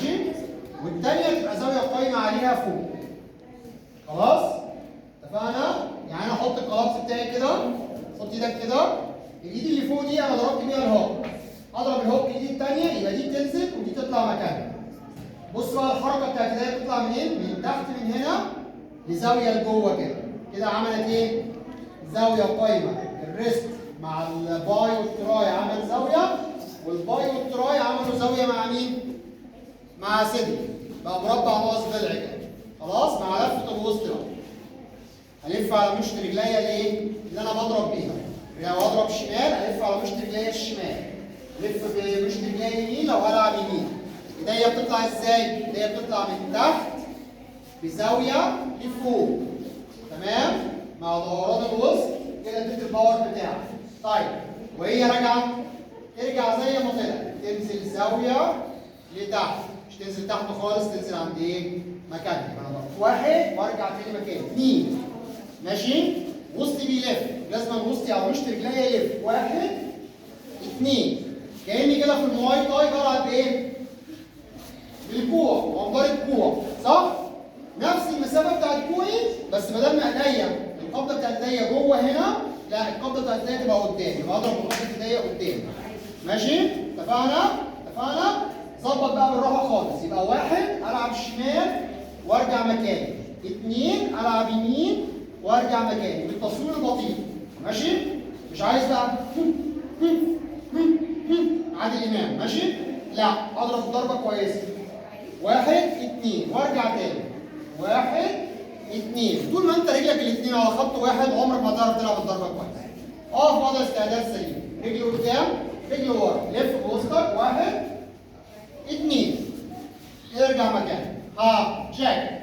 ماشي؟ والتانية تبقى زاوية قايمة عليها فوق. خلاص؟ اتفقنا؟ يعني انا احط الكلابس بتاعي كده، حط ايدك كده، الايد اللي فوق دي انا ضربت بيها الهوك. اضرب الهوك الايد التانية يبقى دي تنزل ودي تطلع مكانها. بص بقى الحركة بتاعت ايديا بتطلع منين؟ من تحت من هنا لزاوية لجوه كده. كده عملت ايه؟ زاوية قايمة. الريست مع الباي والتراي عمل زاوية، والباي والتراي عملوا زاوية مع مين؟ مع صدري. بقى مربع ناقص ضلع كده. خلاص؟ مع لفة الوسط بقى. هلف على مشط رجليا الايه؟ اللي انا بضرب بيها. لو اضرب شمال الف على مشط رجليا الشمال. الف بمشط رجليا اليمين لو هلعب يمين. ايديا بتطلع ازاي؟ ايديا بتطلع من تحت بزاويه لفوق. تمام؟ مع دوران الوسط كده اديت الباور بتاعك. طيب وهي راجعه ترجع زي ما طلعت، تنزل زاويه لتحت، مش تنزل تحت خالص، تنزل عند ايه؟ مكانها. انا ضربت واحد وارجع تاني مكاني. اثنين. ماشي؟ وسطي بيلف، لازم وسطي على مشط رجليا يلف. واحد، اثنين. كأني كده في المواي تاي بلعب بايه؟ بالكوع، وأقوم ضارب كوع، صح؟ نفس المسافة بتاعت كوعي، بس بدل ما ايديا القبضة بتاعت ايديا جوه هنا، لا القبضة بتاعت ايديا تبقى قدام، يبقى اضرب بقبضة ايديا قدام. ماشي؟ اتفقنا؟ اتفقنا؟ ظبط بقى بالراحة خالص، يبقى واحد ألعب شمال وارجع مكاني. اثنين ألعب يمين وارجع مكاني بالتصوير البطيء. ماشي؟ مش عايز بقى عادل امام. ماشي؟ لا اضرب ضربه كويسه. واحد اثنين وارجع تاني. واحد اثنين. طول ما انت رجلك الاثنين على خط واحد عمرك ما تعرف تلعب الضربه كويس. اقف وضع استعداد سليم. رجل قدام رجل ورا. لف بوسطك. واحد اثنين. ارجع مكانك. ها تشيك.